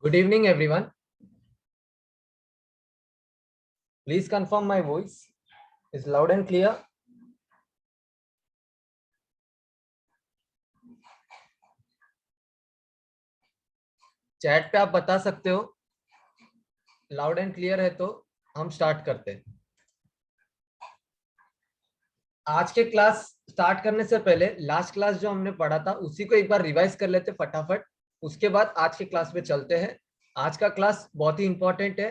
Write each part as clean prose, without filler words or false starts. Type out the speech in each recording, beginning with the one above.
Good evening, everyone. Please confirm my voice is loud and clear. Chat पे आप बता सकते हो, लाउड एंड क्लियर है तो हम स्टार्ट करते हैं। आज के क्लास स्टार्ट करने से पहले लास्ट क्लास जो हमने पढ़ा था उसी को एक बार रिवाइज कर लेते फटाफट। उसके बाद आज के क्लास में चलते हैं। आज का क्लास बहुत ही इंपॉर्टेंट है,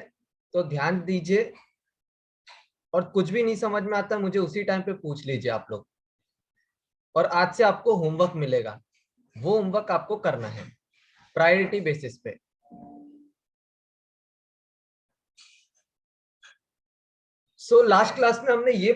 तो ध्यान दीजिए। और कुछ भी नहीं समझ में आता मुझे उसी टाइम पे पूछ लीजिए आप लोग। और आज से आपको होमवर्क मिलेगा, वो होमवर्क आपको करना है प्रायोरिटी बेसिस पे। सो लास्ट क्लास में हमने ये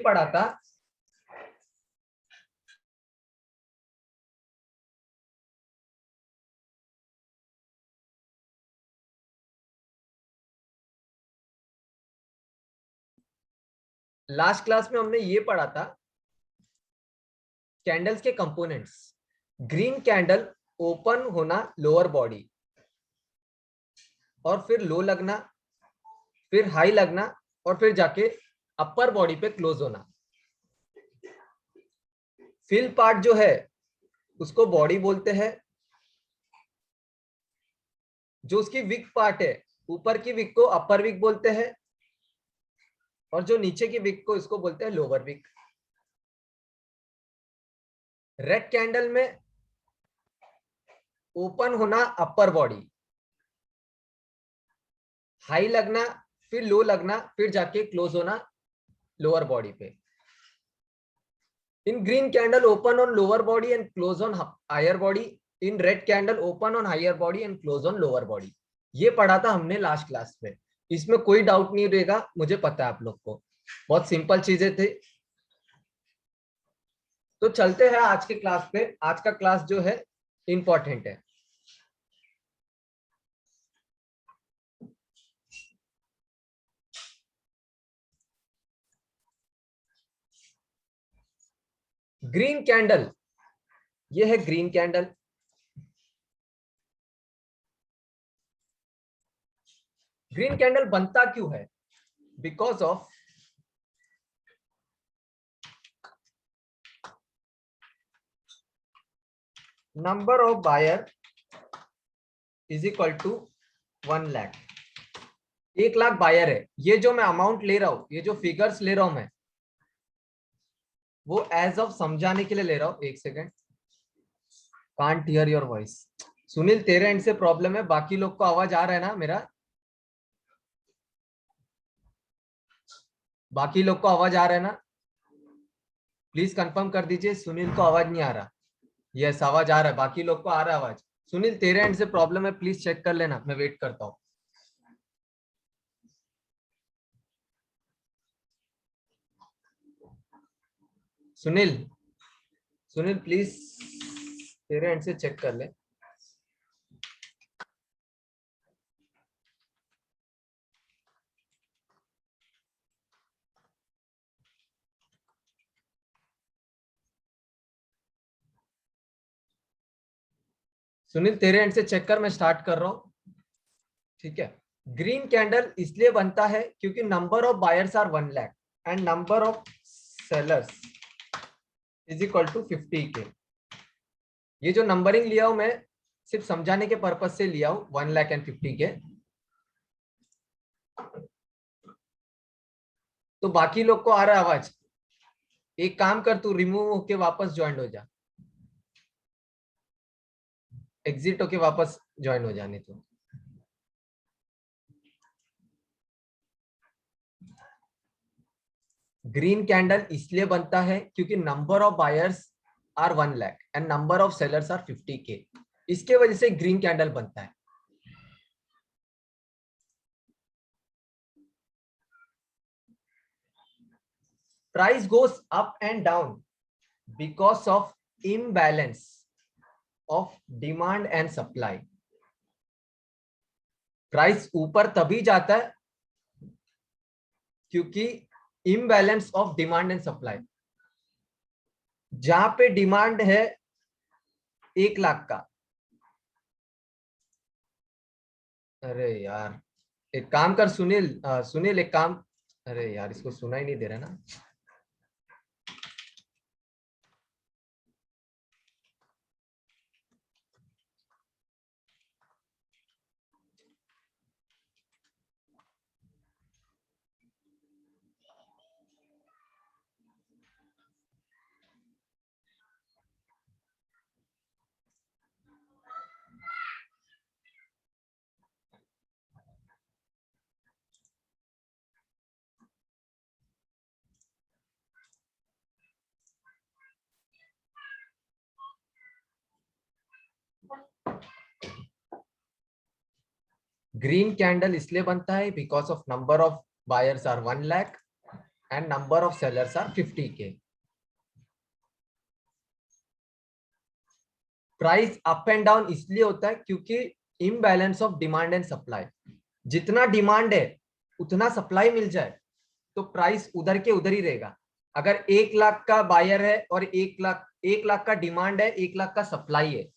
पढ़ा था कैंडल्स के कंपोनेंट्स। ग्रीन कैंडल ओपन होना लोअर बॉडी, और फिर लो लगना, फिर हाई लगना, और फिर जाके अपर बॉडी पे क्लोज होना। फिल पार्ट जो है उसको बॉडी बोलते हैं। जो उसकी विक पार्ट है, ऊपर की विक को अपर विक बोलते हैं, और जो नीचे की विक को इसको बोलते हैं लोअर विक। रेड कैंडल में ओपन होना अपर बॉडी, हाई लगना, फिर लो लगना, फिर जाके क्लोज होना लोअर बॉडी पे। In green candle open on lower body and close on higher body. In red candle open on higher body and close on lower body. ये पढ़ा था हमने लास्ट क्लास में। इसमें कोई डाउट नहीं रहेगा, मुझे पता है आप लोग को। बहुत सिंपल चीजें थे। तो चलते हैं आज के क्लास पे। आज का क्लास जो है इंपॉर्टेंट है। ग्रीन कैंडल, ये है ग्रीन कैंडल। ग्रीन कैंडल बनता क्यों है? Because of number of buyer is equal to 1 lakh. 1 lakh buyer है। ये जो मैं अमाउंट ले रहा हूं, ये जो फिगर्स ले रहा हूं मैं, वो एज ऑफ समझाने के लिए ले रहा हूं। एक second, can't hear your voice. Sunil, तेरे एंड से प्रॉब्लम है, बाकी लोग को आवाज आ रहा है ना मेरा? बाकी लोग को आवाज आ रहा है ना? प्लीज कंफर्म कर दीजिए। सुनील को आवाज नहीं आ रहा। यस, आवाज आ रहा है, बाकी लोग को आ रहा है आवाज। सुनील, तेरे एंड से प्रॉब्लम है, प्लीज चेक कर लेना, मैं वेट करता हूँ। सुनील, सुनील प्लीज तेरे एंड से चेक कर ले। सुनील तेरे एंड से चेक कर, मैं स्टार्ट कर रहा हूँ। ठीक है। ग्रीन कैंडल इसलिए बनता है क्योंकि number of buyers are 1 lakh and number of sellers is equal to 50K। ये जो नंबरिंग लिया हूं मैं सिर्फ समझाने के पर्पज से लिया हूं, 1 लाख एंड 50K। तो बाकी लोग को आ रहा है आवाज? एक काम कर, तू रिमूव होके वापस ज्वाइन हो जा, एग्जिट होके वापस ज्वाइन हो जाने तो। ग्रीन कैंडल इसलिए बनता है क्योंकि number of buyers are 1 lakh and number of sellers are 50K। इसके वजह से ग्रीन कैंडल बनता है। Price goes up and down because of imbalance of demand and supply. Price ऊपर तभी जाता है क्योंकि imbalance of demand and supply. जहां पे डिमांड है 1 लाख का, अरे यार, एक काम कर सुनील, सुनील एक काम, अरे यार इसको सुना ही नहीं दे रहा ना। ग्रीन कैंडल इसलिए बनता है because of number of buyers are 1 lakh and number of sellers are 50K। Price up and down इसलिए होता है क्योंकि imbalance of demand and supply. जितना डिमांड है उतना सप्लाई मिल जाए तो प्राइस उधर के उधर ही रहेगा। अगर 1 लाख का बायर है और 1 लाख का डिमांड है, 1 लाख का सप्लाई है,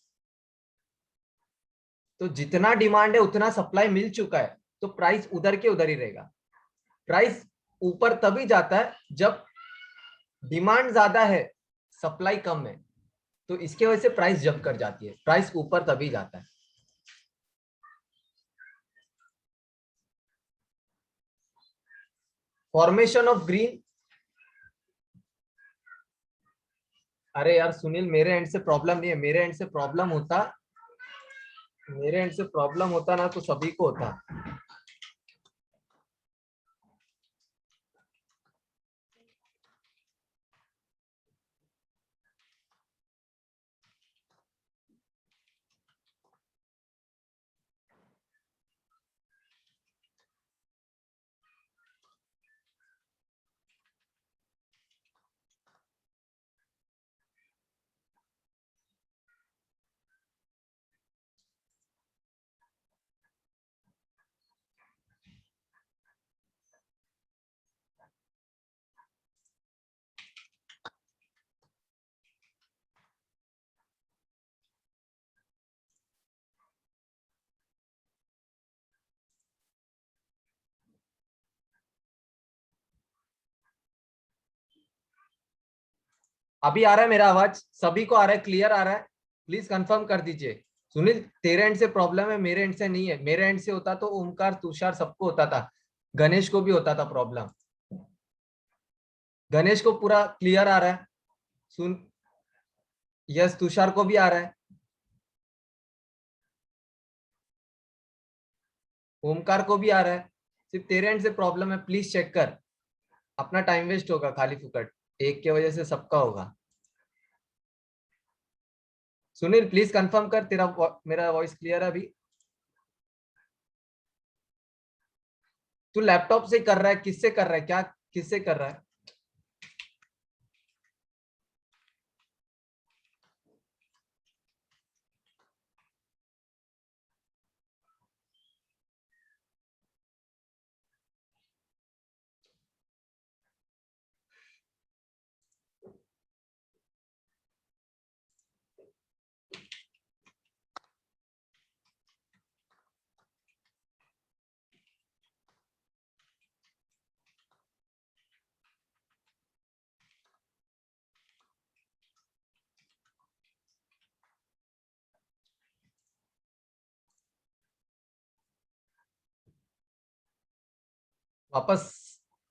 तो जितना डिमांड है उतना सप्लाई मिल चुका है, तो प्राइस उधर के उधर ही रहेगा। प्राइस ऊपर तभी जाता है जब डिमांड ज्यादा है, सप्लाई कम है, तो इसके वजह से प्राइस जंप कर जाती है, प्राइस ऊपर तभी जाता है। फॉर्मेशन ऑफ ग्रीन, अरे यार सुनील, मेरे एंड से प्रॉब्लम नहीं है, मेरे एंड से प्रॉब्लम होता ना तो सभी को होता। अभी आ रहा है मेरा आवाज? सभी को आ रहा है? क्लियर आ रहा है? प्लीज कंफर्म कर दीजिए। सुनील, तेरे एंड से प्रॉब्लम है, मेरे एंड से नहीं है। मेरे एंड से होता तो ओमकार, तुषार सबको होता था, गणेश को भी होता था प्रॉब्लम। गणेश को पूरा क्लियर आ रहा है? सुन, यस, तुषार को भी आ रहा है, ओमकार को भी आ रहा है। सिर्फ तेरे एंड से प्रॉब्लम है, प्लीज चेक कर। अपना टाइम वेस्ट होगा खाली फुकट, एक की वजह से सबका होगा। सुनील प्लीज कंफर्म कर, मेरा वॉइस क्लियर है अभी? तू लैपटॉप से कर रहा है, किससे कर रहा है, क्या किससे कर रहा है? वापस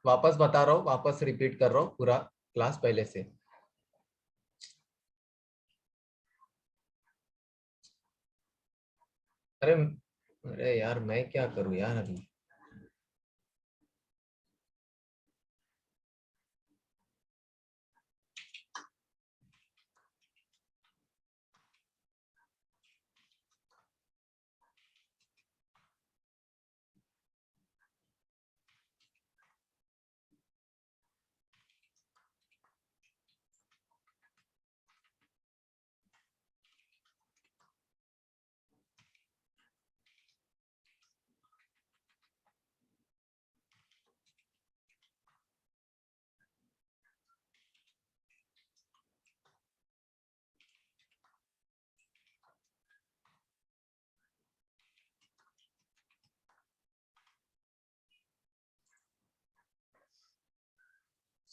वापस बता रहा हूँ, वापस रिपीट कर रहा हूँ पूरा क्लास पहले से। अरे अरे यार, मैं क्या करूँ यार अभी?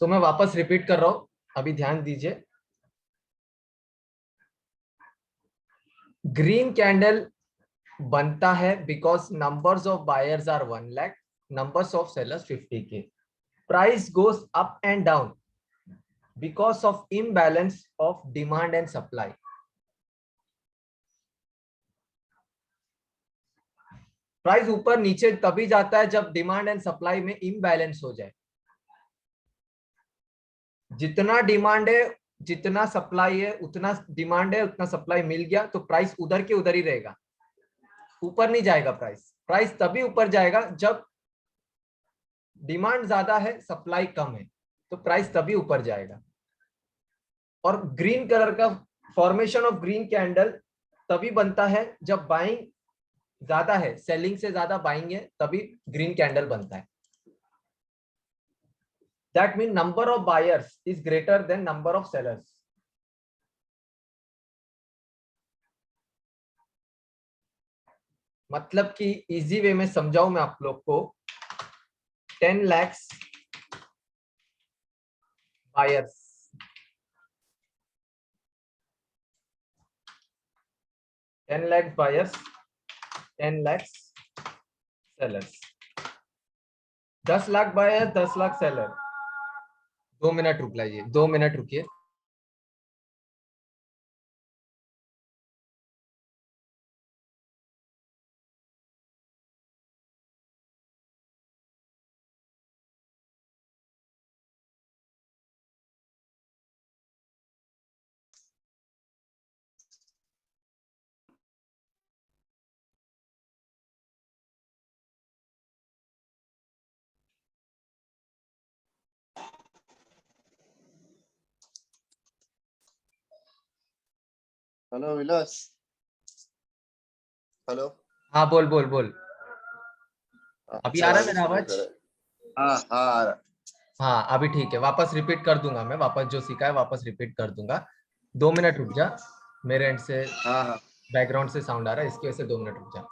सो मैं वापस रिपीट कर रहा हूं, अभी ध्यान दीजिए। ग्रीन कैंडल बनता है because numbers of buyers are 1 lakh, numbers of sellers 50K। Price goes up and down because of imbalance of demand and supply. Price ऊपर नीचे तभी जाता है जब डिमांड एंड सप्लाई में इम्बैलेंस हो जाए। जितना डिमांड है, जितना सप्लाई है, उतना डिमांड है, उतना सप्लाई मिल गया तो प्राइस उधर के उधर ही रहेगा, ऊपर नहीं जाएगा। प्राइस प्राइस तभी ऊपर जाएगा जब डिमांड ज्यादा है, सप्लाई कम है, तो प्राइस तभी ऊपर जाएगा। और ग्रीन कलर का फॉर्मेशन ऑफ ग्रीन कैंडल तभी बनता है जब बाइंग ज्यादा है, सेलिंग से ज्यादा बाइंग है, तभी ग्रीन कैंडल बनता है। That mean number of buyers is greater than number of sellers. मतलब कि इजी वे में समझाऊं मैं आप लोग को, 10 lakh buyers, 10 lakh buyers, 10 lakh sellers, 10 lakh buyer, 10 lakh seller. 2 minute रुक लाइए, 2 मिनट रुकिए। हेलो विलास। हेलो। हाँ बोल बोल बोल। अभी आ अच्छा रहा है मेरा इसको आवाज? करे। हाँ हाँ आ रहा। हाँ अभी ठीक है, वापस रिपीट कर दूंगा मैं, वापस जो सीखा है वापस रिपीट कर दूंगा। 2 मिनट रुक जा, मेरे एंड से हाँ हाँ। बैकग्राउंड से साउंड आ रहा है, इसकी वजह से 2 मिनट रुक जा।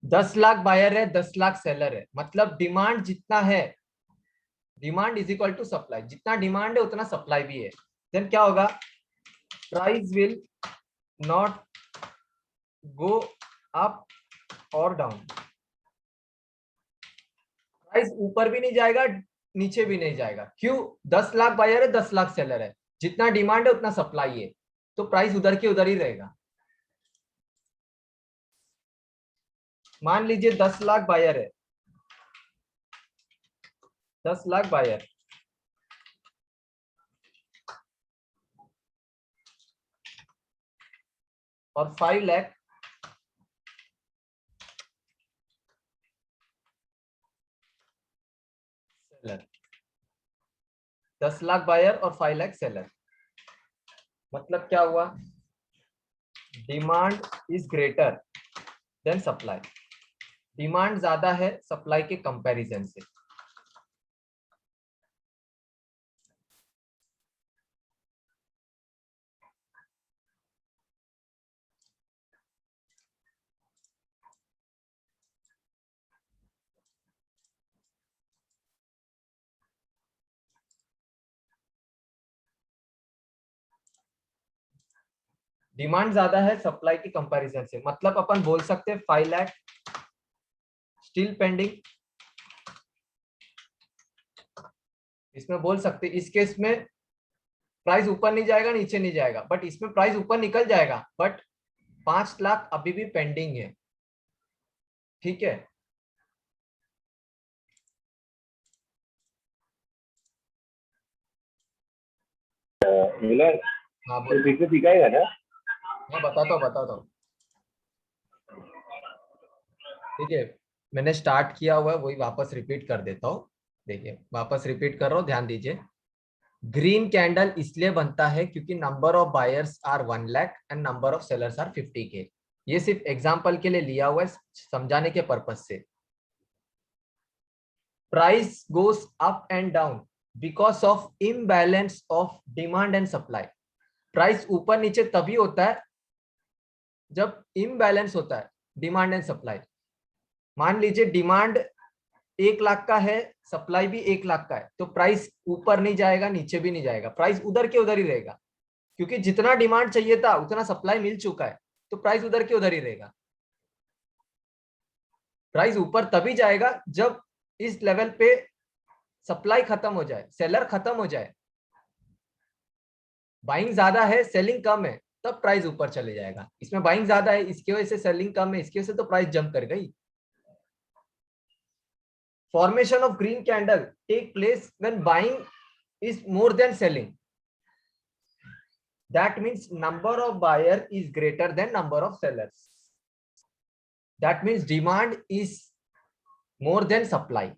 दस लाख बायर है, 10 लाख सेलर है, मतलब डिमांड जितना है, demand is equal to supply, जितना डिमांड है उतना सप्लाई भी है। देन क्या होगा, price will not go up और डाउन। प्राइस ऊपर भी नहीं जाएगा, नीचे भी नहीं जाएगा। क्यों? 10 लाख बायर है, 10 लाख सेलर है, जितना डिमांड है उतना सप्लाई है, तो प्राइस उधर के उधर ही रहेगा। मान लीजिए 10 लाख बायर है, 10 लाख बायर और 5 लाख सेलर। 10 लाख बायर और 5 लाख सेलर, मतलब क्या हुआ, demand is greater than supply. Demand ज्यादा है सप्लाई के कंपैरिजन से। डिमांड ज्यादा है सप्लाई की कंपैरिजन से, मतलब अपन बोल सकते हैं 5 लाख स्टिल पेंडिंग। इसमें बोल सकते इस केस में प्राइस ऊपर नहीं जाएगा नीचे नहीं जाएगा, बट इसमें प्राइस ऊपर निकल जाएगा, बट 5 लाख अभी भी पेंडिंग है। ठीक है, मिलन, हाँ तो बोल। ठीक से सिखाएगा ना? मैं बताता हूँ। ठीक है, मैंने स्टार्ट किया हुआ है वही वापस रिपीट कर देता हूँ। देखिए वापस रिपीट कर रहा हूँ, ध्यान दीजिए। ग्रीन कैंडल इसलिए बनता है क्योंकि number of buyers are 1 lakh and number of sellers are 50 K. ये सिर्फ एग्जांपल के लिए लिया हुआ है, समझाने के पर्पज से। Price goes up and down because of imbalance of demand and supply. Price ऊपर नीचे तभी होता है जब इम्बैलेंस होता है डिमांड एंड सप्लाई। मान लीजिए डिमांड 1 लाख का है, सप्लाई भी 1 लाख का है, तो प्राइस ऊपर नहीं जाएगा नीचे भी नहीं जाएगा, प्राइस उधर के उधर ही रहेगा। क्योंकि जितना डिमांड चाहिए था उतना सप्लाई मिल चुका है, तो प्राइस उधर के उधर ही रहेगा। प्राइस ऊपर तभी जाएगा जब इस लेवल पे सप्लाई खत्म हो जाए, सेलर खत्म हो जाए, बाइंग ज्यादा है सेलिंग कम है, तब प्राइस ऊपर चले जाएगा। इसमें बाइंग ज्यादा है इसकी वजह से सेलिंग कम है, इसकी वजह से तो प्राइस जंप कर गई। Formation of green candle take place when buying is more than selling. That means number of buyer is greater than number of sellers. That means demand is more than supply.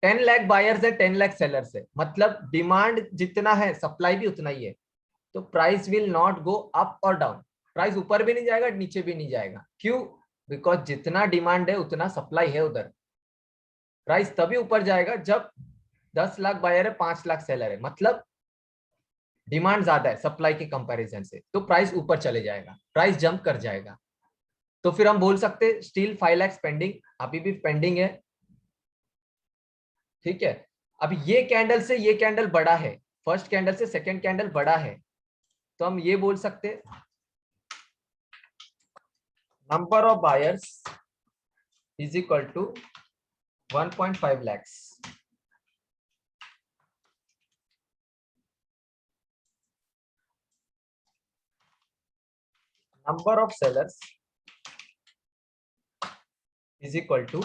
Ten lakh buyers है 10 lakh sellers है, मतलब demand जितना है supply भी उतना ही है, तो price will not go up और डाउन। प्राइस ऊपर भी नहीं जाएगा नीचे भी नहीं जाएगा। क्यों? बिकॉज जितना डिमांड है उतना सप्लाई है उधर। प्राइस तभी ऊपर जाएगा जब 10 लाख बायर है 5 लाख सेलर है, मतलब डिमांड ज्यादा है सप्लाई के कंपैरिजन से, तो प्राइस ऊपर चले जाएगा, प्राइस जंप कर जाएगा। तो फिर हम बोल सकते स्टिल 5 लाख पेंडिंग, अभी भी पेंडिंग है। ठीक है, अब ये कैंडल से ये कैंडल बड़ा है, फर्स्ट कैंडल से सेकंड कैंडल बड़ा है, तो हम ये बोल सकते number of buyers is equal to 1.5 lakhs। Number of sellers is equal to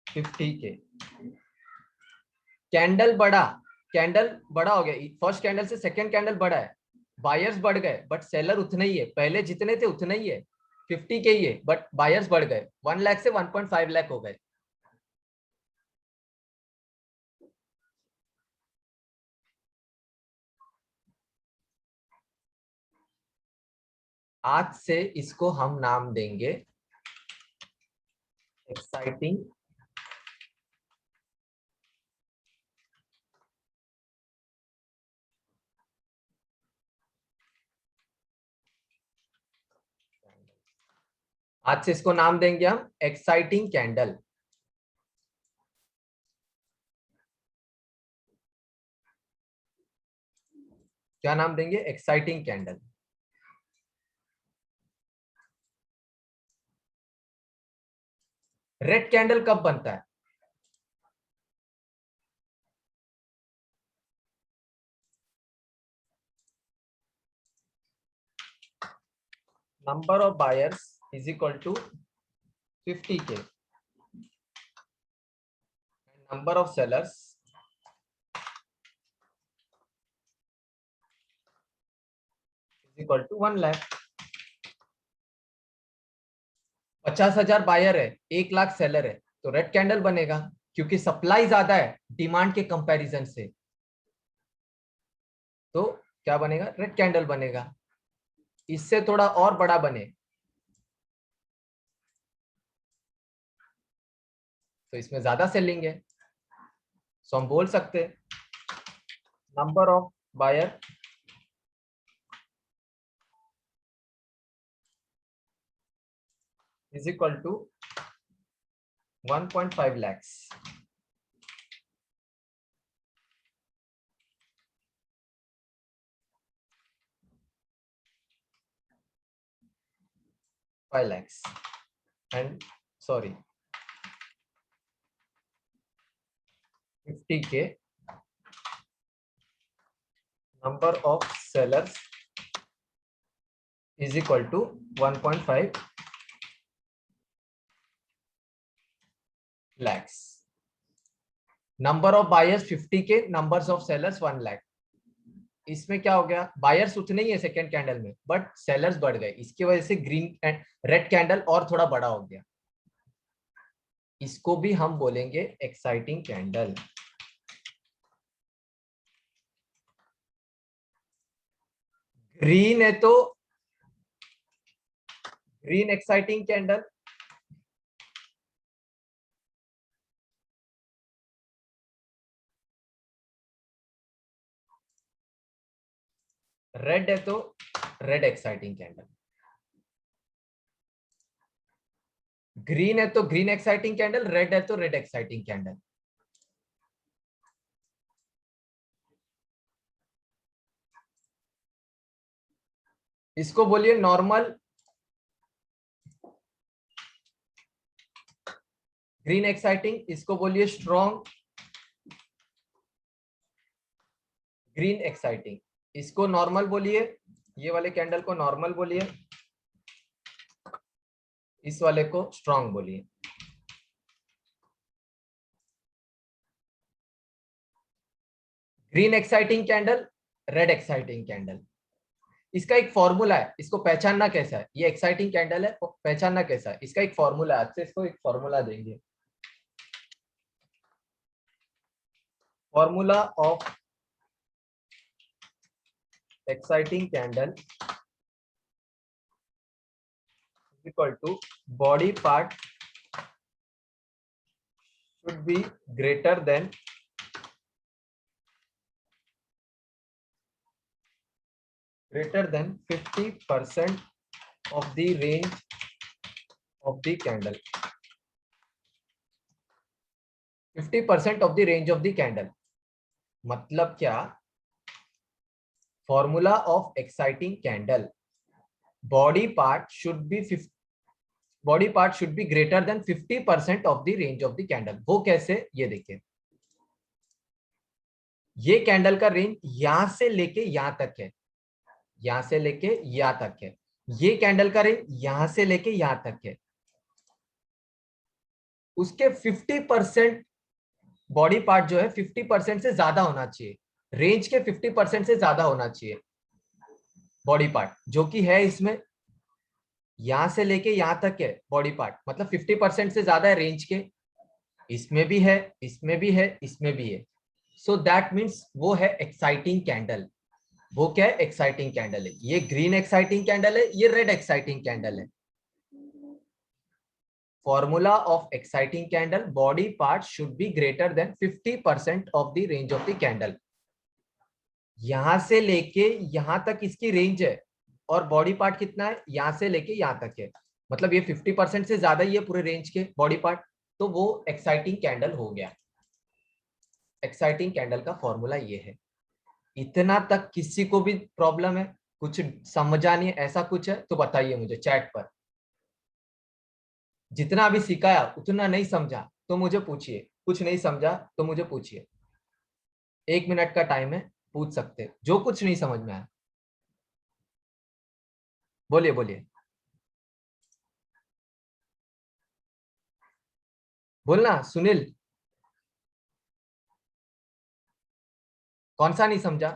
50 K. Candle बड़ा हो गया, फर्स्ट कैंडल से सेकंड कैंडल बड़ा है, बायर्स बढ़ गए बट सेलर उतने ही है, पहले जितने थे उतने ही है, 50 के ही है, बट बायर्स बढ़ गए, 1 लाख से 1.5 लाख हो गए। आज से इसको हम नाम देंगे एक्साइटिंग आज से इसको नाम देंगे हम एक्साइटिंग कैंडल। क्या नाम देंगे? Exciting candle. रेड कैंडल कब बनता है? Number of buyers is equal to 50K, number of sellers is equal to 1 lakh. 50,000 buyer है, 1 लाख सेलर है, तो रेड कैंडल बनेगा, क्योंकि सप्लाई ज्यादा है डिमांड के कंपैरिजन से, तो क्या बनेगा? रेड कैंडल बनेगा। इससे थोड़ा और बड़ा बने तो इसमें ज्यादा सेलिंग है, सो हम बोल सकते number of buyer is equal to 1.5 lakhs। 5 lakhs and sorry 50k number of sellers is equal to 1.5 lakhs. Number of buyers 50k, numbers of sellers 1 lakh. इसमें क्या हो गया, बायर्स उतने ही है सेकेंड कैंडल में, बट सेलर्स बढ़ गए, इसकी वजह से ग्रीन एंड रेड कैंडल और थोड़ा बड़ा हो गया. इसको भी हम बोलेंगे एक्साइटिंग कैंडल. ग्रीन है तो ग्रीन एक्साइटिंग कैंडल, रेड है तो रेड एक्साइटिंग कैंडल. ग्रीन है तो ग्रीन एक्साइटिंग कैंडल, रेड है तो रेड एक्साइटिंग कैंडल. इसको बोलिए नॉर्मल ग्रीन एक्साइटिंग, इसको बोलिए स्ट्रॉन्ग ग्रीन एक्साइटिंग. इसको नॉर्मल बोलिए, ये वाले कैंडल को नॉर्मल बोलिए, इस वाले को स्ट्रॉन्ग बोलिए. Green exciting candle, red exciting candle. इसका एक फॉर्मूला है, इसको पहचानना कैसा है, ये एक्साइटिंग कैंडल है, पहचानना कैसा है, इसका एक फॉर्मूला है. आज से इसको एक फॉर्मूला देंगे. Formula of exciting candle is equal to body part should be greater than 50% of the range of the candle. 50% of the range of the candle मतलब क्या, formula of exciting candle, body part should be greater than 50% of the range of the candle. वो कैसे, ये देखिए, ये candle का range यहां से लेके यहां तक है, यहां से लेके यहां तक है. ये कैंडल का रेंज यहां से लेके यहां तक है. उसके 50% बॉडी पार्ट जो है 50% से ज्यादा होना चाहिए, रेंज के 50% से ज्यादा होना चाहिए बॉडी पार्ट, जो कि है इसमें यहां से लेके यहां तक है बॉडी पार्ट, मतलब 50% से ज्यादा है रेंज के. इसमें भी है, इसमें भी है, इसमें भी है. सो दैट मीन्स वो है एक्साइटिंग कैंडल. वो क्या है, एक्साइटिंग कैंडल है. ये ग्रीन एक्साइटिंग कैंडल है, ये रेड एक्साइटिंग कैंडल है. Formula of exciting candle, body part should be greater than 50% of the range of the candle. यहां से लेके यहां तक इसकी रेंज है, और बॉडी पार्ट कितना है, यहां से लेके यहां तक है, मतलब ये 50% से ज्यादा ही है पूरे रेंज के बॉडी पार्ट, तो वो एक्साइटिंग कैंडल हो गया. एक्साइटिंग कैंडल का फॉर्मूला ये है. इतना तक किसी को भी प्रॉब्लम है, कुछ समझा नहीं है, ऐसा कुछ है तो बताइए मुझे चैट पर. जितना अभी सिखाया उतना नहीं समझा तो मुझे पूछिए, कुछ नहीं समझा तो मुझे पूछिए. 1 मिनट का टाइम है, पूछ सकते जो कुछ नहीं समझ में आया. बोलिए बोलिए, बोलना. सुनील, कौन सा नहीं समझा,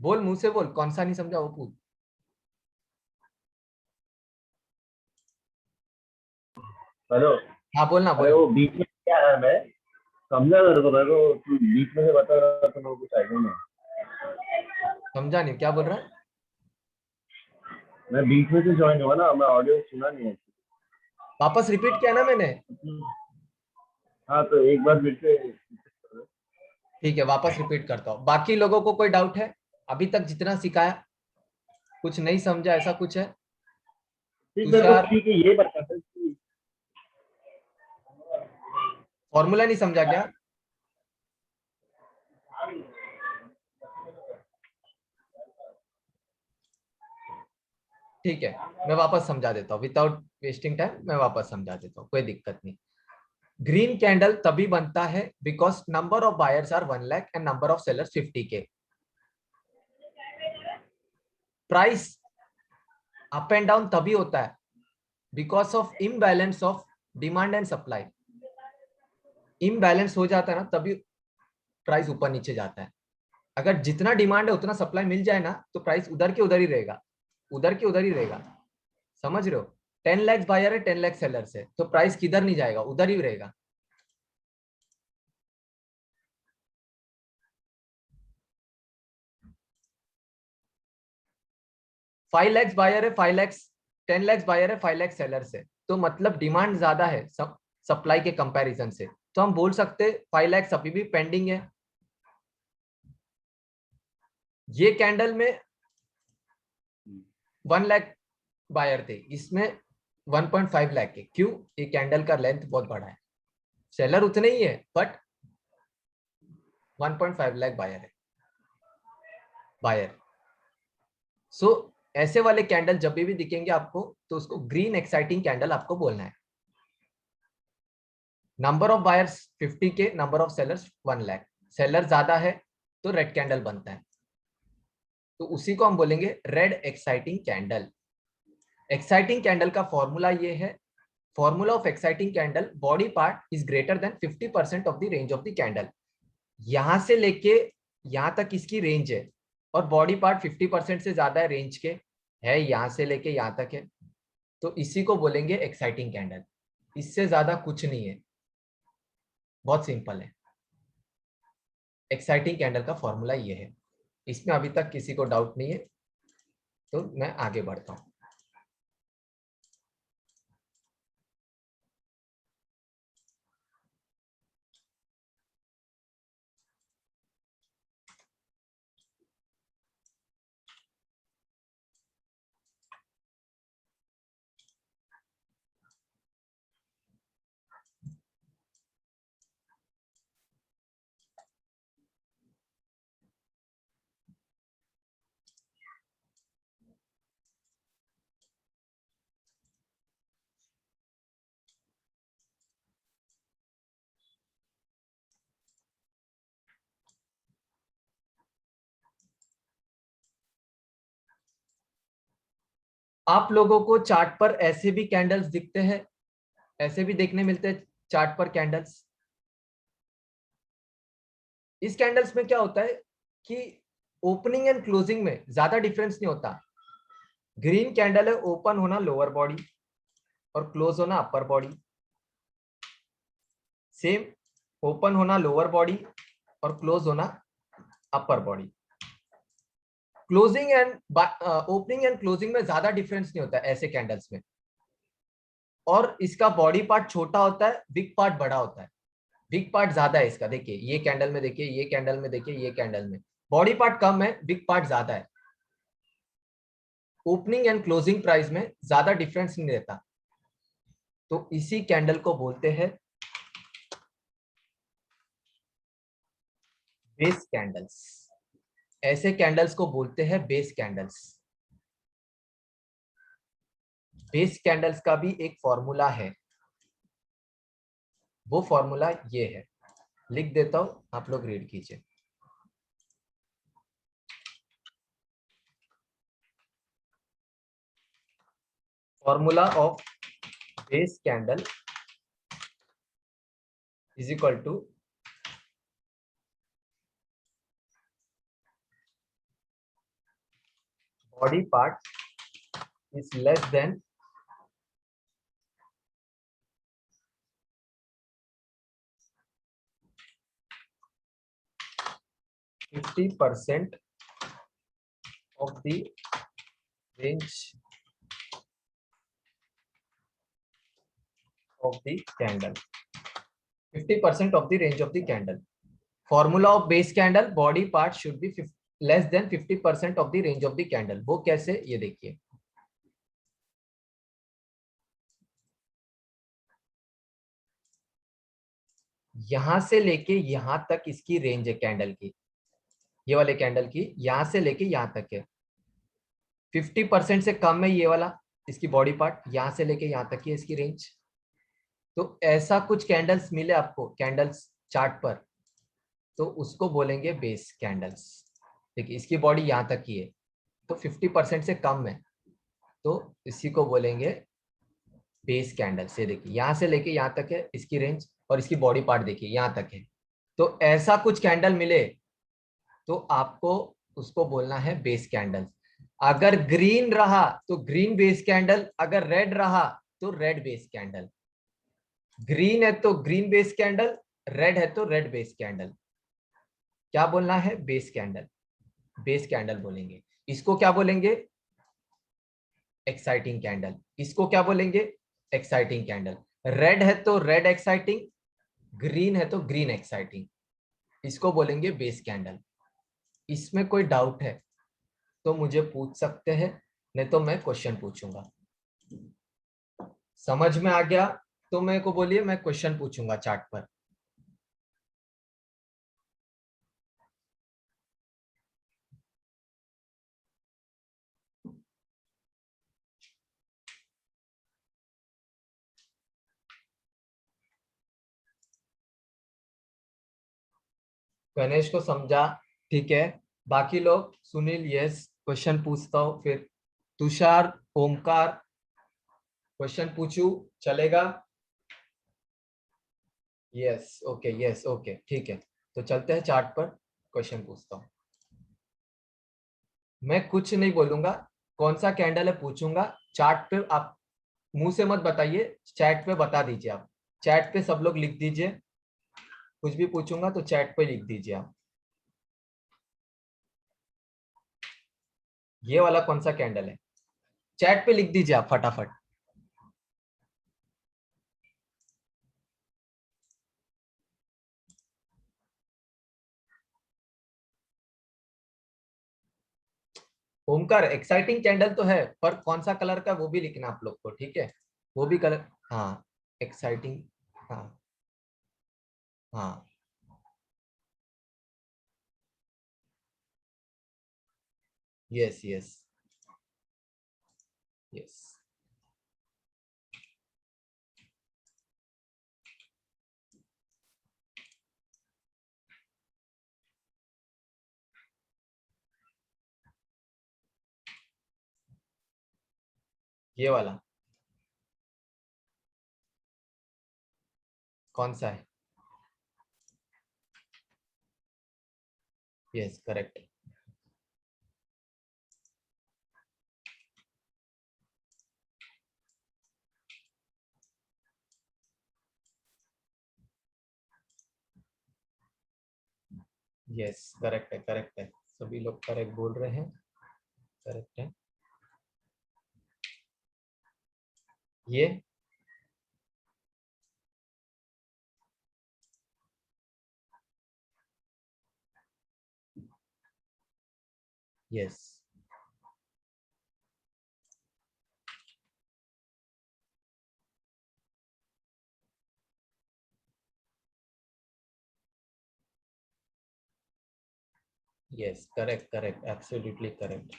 बोल, मुंह से बोल, कौन सा नहीं समझा वो पूछ. हेलो. हाँ बोलना, अरे बोल. वो बीच में क्या है, मैं समझा मेरे को तू बीच में से बता रहा था तो मेरे को कुछ आइडिया नहीं. समझा नहीं, क्या बोल रहा है. मैं बीच में से ज्वाइन हुआ ना, मैं ऑडियो सुना नहीं है. वापस रिपीट किया ना मैंने. हाँ तो एक बार फिर से. ठीक है, वापस रिपीट करता हूँ. बाकी लोगों को कोई डाउट है, अभी तक जितना सिखाया कुछ नहीं समझा, ऐसा कुछ है. तुषार, ठीक है, ये बता कि फॉर्मूला नहीं समझा क्या. ठीक है, मैं वापस समझा देता हूँ, विदाउट वेस्टिंग टाइम मैं वापस समझा देता हूँ, कोई दिक्कत नहीं। ग्रीन कैंडल तभी बनता है because number of buyers are 1 lakh and number of sellers 50K। Price up and down तभी होता है because of imbalance of demand and supply. Imbalance हो जाता है ना, तभी प्राइस ऊपर नीचे जाता है। अगर जितना डिमांड है उतना सप्लाई मिल जाए ना, तो प्राइस उधर के उधर ही रहेगा, उधर के उधर ही रहेगा। समझ रहे हो? 10 लाख बायर है, 10 लाख सेलर्स है, तो प्राइस किधर नहीं जाएगा, उधर ही रहेगा। फाइव लैक्स बायर है, 5 लाख 10 लाख बायर है, 5 लाख सेलर्स है, तो मतलब डिमांड ज्यादा है सप्लाई के कंपैरिजन से, तो हम बोल सकते 5 लाख अभी भी पेंडिंग है। ये कैंडल में 1 लाख बायर थे, इसमें 1.5 लाख के। क्यों? ये कैंडल का लेंथ बहुत बड़ा है, सेलर उतने ही है बट 1.5 लाख बायर है, बायर। सो ऐसे वाले कैंडल जब भी दिखेंगे आपको, तो उसको ग्रीन एक्साइटिंग कैंडल आपको बोलना है। Number of buyers 50K, number of sellers 1 lakh, seller ज्यादा है तो रेड कैंडल बनता है, तो उसी को हम बोलेंगे red exciting candle. Exciting candle का फॉर्मूला ये है, formula of exciting candle, body part is greater than 50% of the range of the candle. यहां से लेके यहां तक इसकी रेंज है, और बॉडी पार्ट 50% से ज्यादा है रेंज के, है यहां से लेके यहां तक है, तो इसी को बोलेंगे एक्साइटिंग कैंडल। इससे ज्यादा कुछ नहीं है, बहुत सिंपल है। एक्साइटिंग कैंडल का फॉर्मूला ये है, इसमें अभी तक किसी को डाउट नहीं है, तो मैं आगे बढ़ता हूं। आप लोगों को चार्ट पर ऐसे भी कैंडल्स दिखते हैं, ऐसे भी देखने मिलते हैं चार्ट पर कैंडल्स। इस कैंडल्स में क्या होता है कि ओपनिंग एंड क्लोजिंग में ज्यादा डिफरेंस नहीं होता। ग्रीन कैंडल है, ओपन होना लोअर बॉडी और क्लोज होना अपर बॉडी, सेम ओपन होना लोअर बॉडी और क्लोज होना upper body. Closing and opening and closing में ज्यादा डिफरेंस नहीं होता ऐसे कैंडल्स में, और इसका बॉडी पार्ट छोटा होता है, बिग पार्ट बड़ा होता है। बिग पार्ट ज्यादा है इसका, देखिए ये कैंडल में, देखिए ये कैंडल में, देखिए ये कैंडल में बॉडी पार्ट कम है, बिग पार्ट ज्यादा है। ओपनिंग एंड क्लोजिंग प्राइस में ज्यादा डिफरेंस नहीं रहता, तो इसी कैंडल को बोलते हैं बेस कैंडल्स। ऐसे कैंडल्स को बोलते हैं बेस कैंडल्स। बेस कैंडल्स का भी एक फॉर्मूला है, वो फॉर्मूला ये है, लिख देता हूं, आप लोग रीड कीजिए। Formula of base candle is equal to body part is less than 50% of the range of the candle, 50% of the range of the candle. Formula of base candle, body part should be less than 50% of the range of the candle. वो कैसे, ये देखिए। यहां से लेके यहां तक इसकी रेंज है कैंडल की, ये वाले कैंडल की, यहां से लेके यहां तक है। 50% से कम है ये वाला, इसकी बॉडी पार्ट यहाँ से लेके यहाँ तक की है इसकी रेंज। तो ऐसा कुछ कैंडल्स मिले आपको कैंडल्स चार्ट पर, तो उसको बोलेंगे बेस कैंडल्स। देखिए इसकी बॉडी यहाँ तक की है, तो 50% से कम है, तो इसी को बोलेंगे बेस कैंडल्स। ये देखिए यहाँ से लेके यहाँ तक है इसकी रेंज, और इसकी बॉडी पार्ट देखिए यहाँ तक है। तो ऐसा कुछ कैंडल मिले तो आपको उसको बोलना है बेस कैंडल। अगर ग्रीन रहा तो ग्रीन बेस कैंडल, अगर रेड रहा तो रेड बेस कैंडल। ग्रीन है तो ग्रीन बेस कैंडल, रेड है तो रेड बेस कैंडल। क्या बोलना है? Base candle. बेस कैंडल बोलेंगे। इसको क्या बोलेंगे? Exciting candle. इसको क्या बोलेंगे? Exciting candle. रेड है तो रेड एक्साइटिंग, ग्रीन है तो ग्रीन एक्साइटिंग, इसको बोलेंगे बेस कैंडल। इसमें कोई डाउट है तो मुझे पूछ सकते हैं, नहीं तो मैं क्वेश्चन पूछूंगा। समझ में आ गया तो मेरे को बोलिए, मैं क्वेश्चन पूछूंगा चार्ट पर। गणेश को समझा, ठीक है। बाकी लोग, सुनील यस, क्वेश्चन पूछता हूँ फिर। तुषार, ओमकार, क्वेश्चन पूछू चलेगा? यस ओके, यस ओके, ठीक है। तो चलते हैं चार्ट पर, क्वेश्चन पूछता हूँ। मैं कुछ नहीं बोलूंगा, कौन सा कैंडल है पूछूंगा। चार्ट पे आप मुंह से मत बताइए, चैट पे बता दीजिए आप। चैट पे सब लोग लिख दीजिए, कुछ भी पूछूंगा तो चैट पे लिख दीजिए आप। ये वाला कौन सा कैंडल है? चैट पे लिख दीजिए आप फटाफट। ओमकार, एक्साइटिंग कैंडल तो है, पर कौन सा कलर का वो भी लिखना आप लोग को, ठीक है? वो भी कलर, हाँ एक्साइटिंग, हाँ हाँ यस यस यस। ये वाला कौन सा है? Yes correct. यस करेक्ट है, करेक्ट है। सभी लोग करेक्ट बोल रहे हैं, करेक्ट है। ये yes yes correct, correct, absolutely correct.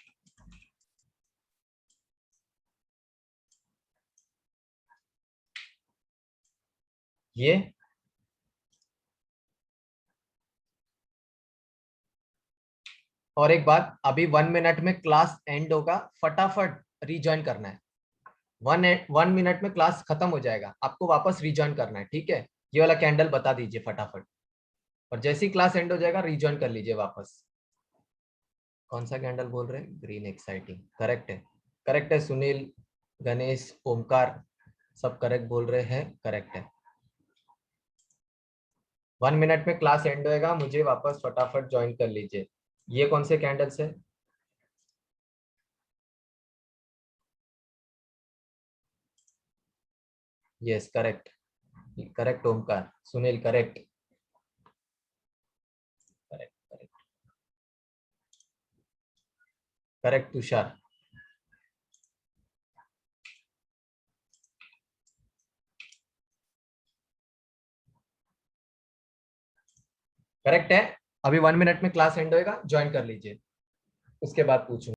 ये और एक बात, अभी 1 मिनट में क्लास एंड होगा, फटाफट रिज्वाइन करना है। 1 मिनट में क्लास खत्म हो जाएगा, आपको वापस रिज्वाइन करना है, ठीक है? ये वाला कैंडल बता दीजिए फटाफट, और जैसे ही क्लास एंड हो जाएगा रिज्वाइन कर लीजिए वापस। कौन सा कैंडल बोल रहे हैं? ग्रीन एक्साइटिंग, करेक्ट है, करेक्ट है। सुनील, गणेश, ओमकार सब करेक्ट बोल रहे हैं, करेक्ट है। 1 मिनट में क्लास एंड होएगा, मुझे वापस फटाफट ज्वाइन कर लीजिए। ये कौन से कैंडल्स है? Yes correct, correct Omkar. Sunil correct, correct correct, correct Tushar. Correct है। अभी 1 मिनट में क्लास एंड होएगा, ज्वाइन कर लीजिए, उसके बाद पूछूंगा।